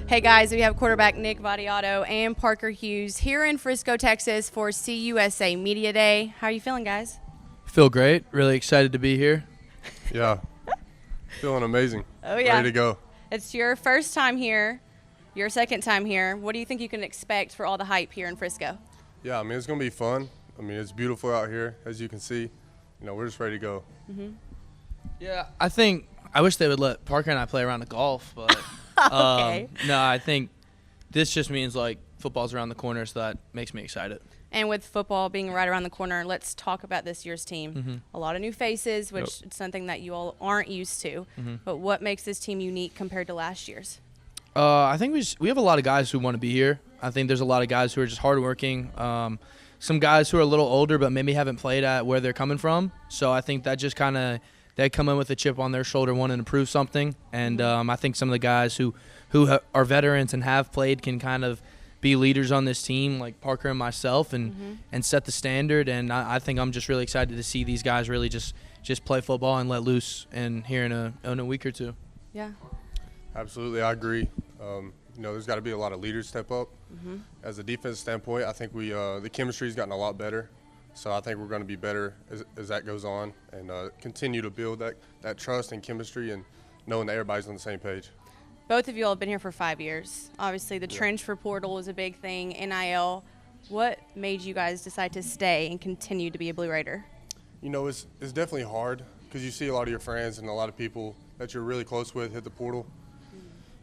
Hey guys, we have quarterback Nick Vattiato and Parker Hughes here in Frisco, Texas for CUSA Media Day. How are you feeling, guys? Feel great. Really excited to be here. Yeah, feeling amazing. Oh yeah. Ready to go. It's your first time here, your second time here. What do you think you can expect for all the hype here in Frisco? Yeah, I mean, it's going to be fun. I mean, it's beautiful out here, as you can see. You know, we're just ready to go. Yeah, I wish they would let Parker and I play around the golf, but Okay. no, I think this just means like football's around the corner, so that makes me excited. And with football being right around the corner, let's talk about this year's team. A lot of new faces, which is something that you all aren't used to. But what makes this team unique compared to last year's? I think we have a lot of guys who want to be here. I think there's a lot of guys who are just hardworking. Some guys who are a little older but maybe haven't played at where they're coming from. So I think that just kind of they come in with a chip on their shoulder wanting to prove something. And I think some of the guys who are veterans and have played can kind of be leaders on this team, like Parker and myself, and set the standard. And I think I'm just really excited to see these guys really just play football and let loose here in a week or two. Yeah. Absolutely, I agree. You know, there's got to be a lot of leaders step up. As a defense standpoint, I think the chemistry's gotten a lot better. So I think we're going to be better as that goes on and continue to build that trust and chemistry and knowing that everybody's on the same page. Both of you all have been here for 5 years. Obviously, the transfer portal is a big thing, NIL. What made you guys decide to stay and continue to be a Blue Raider? You know, it's definitely hard because you see a lot of your friends and a lot of people that you're really close with hit the portal.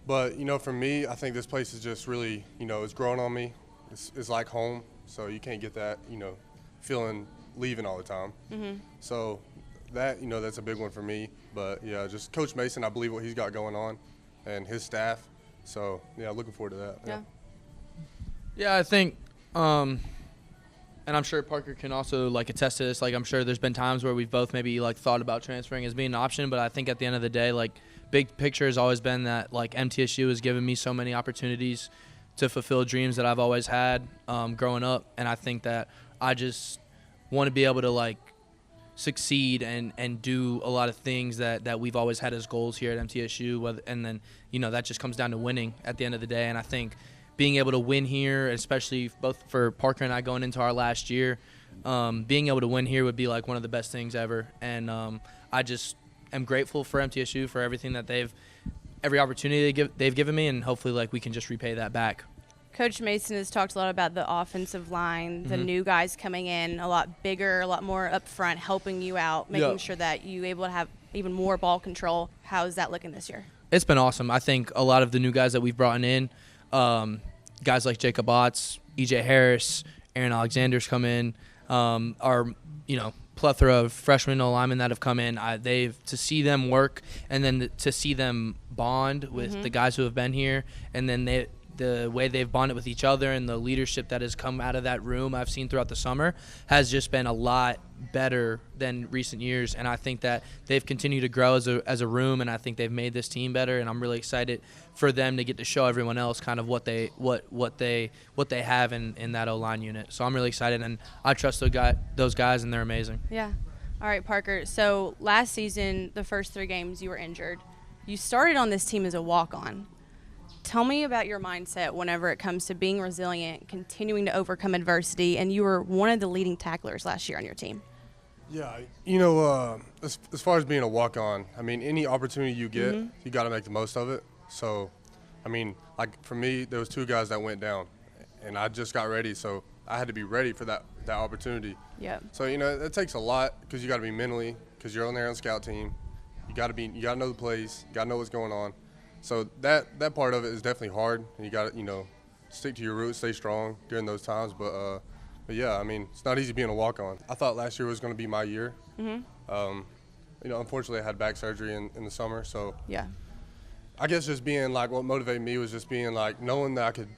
But, you know, for me, I think this place is just really, you know, it's grown on me. It's like home, so you can't get that, you know, feeling leaving all the time. So that, you know, that's a big one for me. But, yeah, just Coach Mason, I believe what he's got going on and his staff. So, yeah, looking forward to that. Yeah, I think and I'm sure Parker can also, like, attest to this. Like, I'm sure there's been times where we've both maybe, like, thought about transferring as being an option. But I think at the end of the day, like, big picture has always been that, like, MTSU has given me so many opportunities to fulfill dreams that I've always had growing up. And I think that I just want to be able to, like, succeed and do a lot of things that we've always had as goals here at MTSU. And then, you know, that just comes down to winning at the end of the day. And I think being able to win here, especially both for Parker and I going into our last year, being able to win here would be like one of the best things ever. And I just am grateful for MTSU for everything that every opportunity they've given me, and hopefully like we can just repay that back. Coach Mason has talked a lot about the offensive line, the new guys coming in a lot bigger, a lot more up front, helping you out, making sure that you're able to have even more ball control. How is that looking this year? It's been awesome. I think a lot of the new guys that we've brought in, guys like Jacob Otts, EJ Harris, Aaron Alexander's come in, are, you know, plethora of freshmen and linemen that have come in. To see them work and then to see them bond with the guys who have been here, and then the way they've bonded with each other and the leadership that has come out of that room I've seen throughout the summer has just been a lot better than recent years. And I think that they've continued to grow as a room, and I think they've made this team better. And I'm really excited for them to get to show everyone else kind of what they have in that O-line unit. So I'm really excited, and I trust those guys, and they're amazing. Yeah. All right, Parker. So last season, the first 3 games, you were injured. You started on this team as a walk-on. Tell me about your mindset whenever it comes to being resilient, continuing to overcome adversity, and you were one of the leading tacklers last year on your team. Yeah, you know, as far as being a walk-on, I mean, any opportunity you get, you got to make the most of it. So, I mean, like for me, there was 2 guys that went down, and I just got ready, so I had to be ready for that opportunity. Yeah. So, you know, that takes a lot because you got to be mentally, because you're on there on the scout team. You got to know the plays, you got to know what's going on. So that part of it is definitely hard, and you got to, you know, stick to your roots, stay strong during those times. But yeah, I mean, it's not easy being a walk-on. I thought last year was going to be my year. You know, unfortunately, I had back surgery in the summer. So yeah, I guess just being like what motivated me was just being like knowing that I could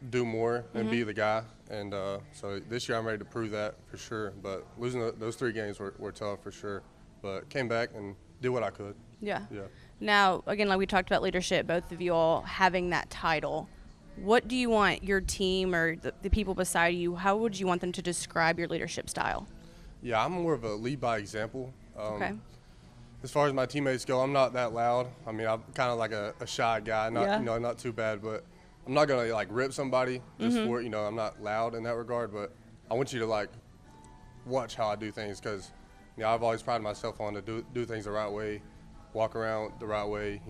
do more and be the guy. And so this year I'm ready to prove that for sure. But losing those 3 games were tough for sure. But came back and did what I could. Yeah. Yeah. Now, again, like we talked about leadership, both of you all having that title. What do you want your team or the people beside you, how would you want them to describe your leadership style? Yeah, I'm more of a lead by example. Okay. As far as my teammates go, I'm not that loud. I mean, I'm kind of like a shy guy, not you know, not too bad, but I'm not gonna like rip somebody just for I'm not loud in that regard, but I want you to like watch how I do things because I've always prided myself on to do things the right way, walk around the right way,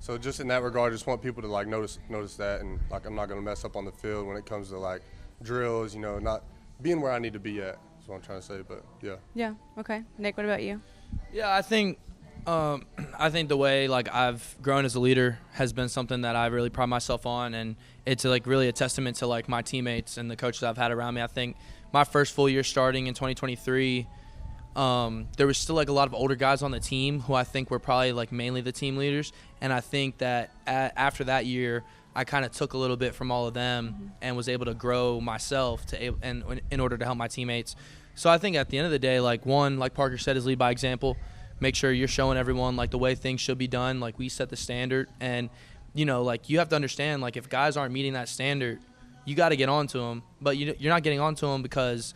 So just in that regard, I just want people to like notice that, and like I'm not gonna mess up on the field when it comes to like drills, not being where I need to be at. That's what I'm trying to say, but yeah. Yeah. Okay. Nick, what about you? Yeah, I think the way like I've grown as a leader has been something that I really pride myself on, and it's like really a testament to like my teammates and the coaches I've had around me. I think my first full year starting in 2023, there was still like a lot of older guys on the team who I think were probably like mainly the team leaders, and I think that after that year, I kind of took a little bit from all of them and was able to grow myself in order to help my teammates. So I think at the end of the day, like Parker said, is lead by example. Make sure you're showing everyone like the way things should be done. Like we set the standard, and like you have to understand, like if guys aren't meeting that standard, you got to get onto them. But you're not getting onto them because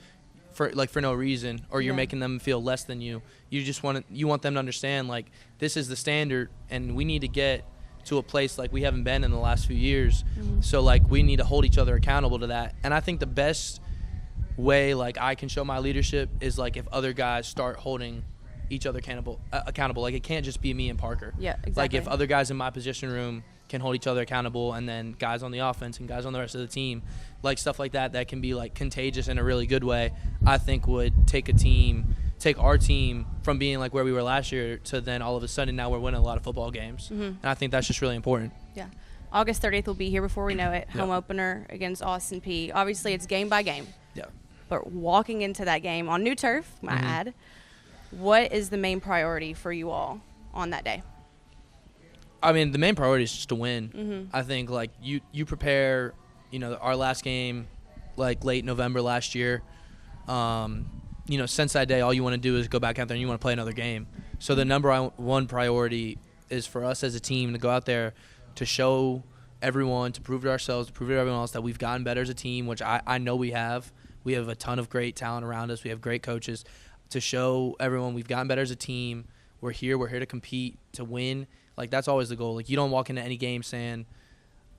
for no reason, or you're making them feel less than you. You just want them to understand like this is the standard, and we need to get to a place like we haven't been in the last few years. So like we need to hold each other accountable to that. And I think the best way like I can show my leadership is like if other guys start holding each other accountable. Like it can't just be me and Parker. Yeah, exactly. Like if other guys in my position room can hold each other accountable, and then guys on the offense and guys on the rest of the team, like stuff like that can be like contagious in a really good way, I think would take our team from being like where we were last year to then all of a sudden now we're winning a lot of football games. And I think that's just really important. Yeah. August 30th will be here before we know it. Home opener against Austin Peay. Obviously it's game by game. Yeah. But walking into that game on new turf, might add, what is the main priority for you all on that day? I mean, the main priority is just to win. I think like you prepare, our last game like late November last year. Since that day, all you want to do is go back out there and you want to play another game. So the number one priority is for us as a team to go out there to show everyone, to prove to ourselves, to prove to everyone else that we've gotten better as a team, which I know we have. We have a ton of great talent around us. We have great coaches. To show everyone we've gotten better as a team. We're here to compete, to win. Like that's always the goal. Like you don't walk into any game saying,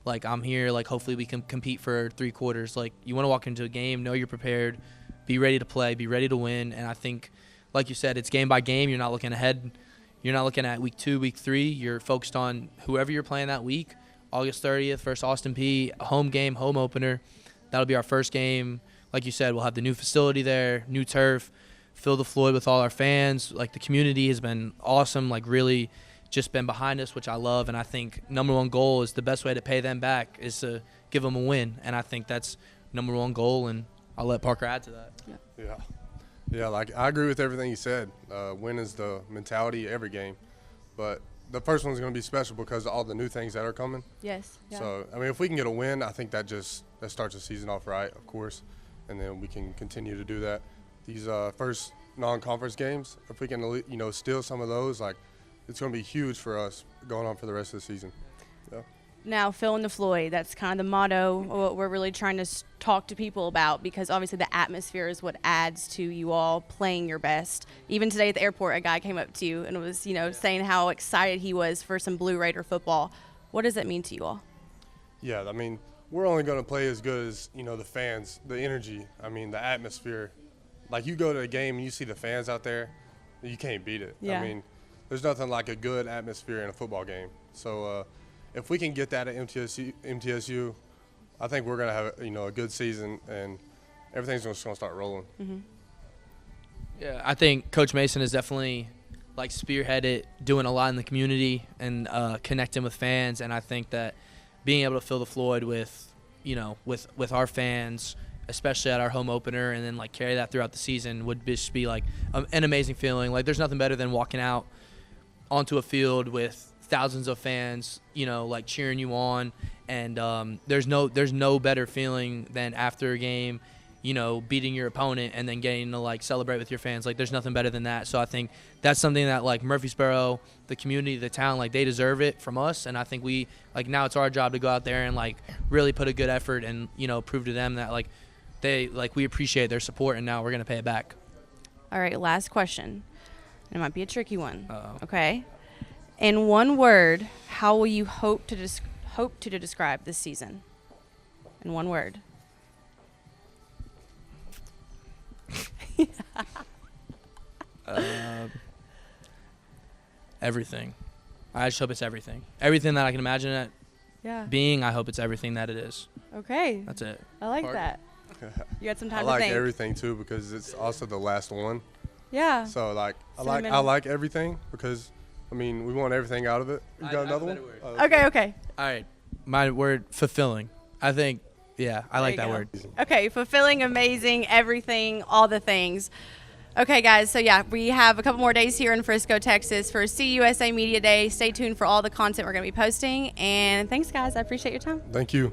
like I'm here, like hopefully we can compete for 3 quarters. Like you want to walk into a game, know you're prepared, be ready to play, be ready to win. And I think, like you said, it's game by game. You're not looking ahead. You're not looking at week 2, week 3. You're focused on whoever you're playing that week. August 30th versus Austin Peay, home game, home opener. That'll be our first game. Like you said, we'll have the new facility there, new turf, fill the Floyd with all our fans. Like the community has been awesome, like really just been behind us, which I love. And I think number one goal is the best way to pay them back is to give them a win. And I think that's number one goal, and I'll let Parker add to that. Yeah, like I agree with everything you said. Win is the mentality every game. But the first one's going to be special because of all the new things that are coming. Yes. Yeah. So, I mean, if we can get a win, I think that starts the season off right, of course. And then we can continue to do that. These first non-conference games, if we can, steal some of those, like it's going to be huge for us going on for the rest of the season. Yeah. Now, Phil and the Floyd, that's kind of the motto, what we're really trying to talk to people about, because obviously the atmosphere is what adds to you all playing your best. Even today at the airport, a guy came up to you and was, saying how excited he was for some Blue Raider football. What does that mean to you all? Yeah, I mean, we're only going to play as good as, the fans, the energy, the atmosphere. Like, you go to a game and you see the fans out there, you can't beat it. Yeah. I mean, there's nothing like a good atmosphere in a football game. So, if we can get that at MTSU, I think we're going to have, a good season, and everything's just going to start rolling. Mm-hmm. Yeah, I think Coach Mason has definitely, like, spearheaded doing a lot in the community and connecting with fans, and I think that being able to fill the Floyd with, with our fans, especially at our home opener, and then like carry that throughout the season would just be like an amazing feeling. Like there's nothing better than walking out onto a field with thousands of fans, like cheering you on. And there's no better feeling than after a game, beating your opponent and then getting to like celebrate with your fans. Like there's nothing better than that. So I think that's something that like Murfreesboro, the community, the town, like they deserve it from us. And I think we like now it's our job to go out there and like really put a good effort and, prove to them that like we appreciate their support, and now we're going to pay it back. All right, last question. It might be a tricky one. Uh-oh. Okay. In one word, how will you hope hope to describe this season in one word. Everything. I just hope it's everything. Everything that I can imagine it being, I hope it's everything that it is. Okay. That's it. I like that. You had some time I to like think. everything too because it's also the last one. Yeah. So like I Sentimental. like everything because I mean we want everything out of it. You got another one? Oh, Okay. All right. My word, fulfilling. I think, I like you that go. word. Okay, fulfilling, amazing, everything, all the things. Okay, guys, so we have a couple more days here in Frisco, Texas for CUSA Media Day. Stay tuned for all the content we're going to be posting. And thanks, guys. I appreciate your time. Thank you.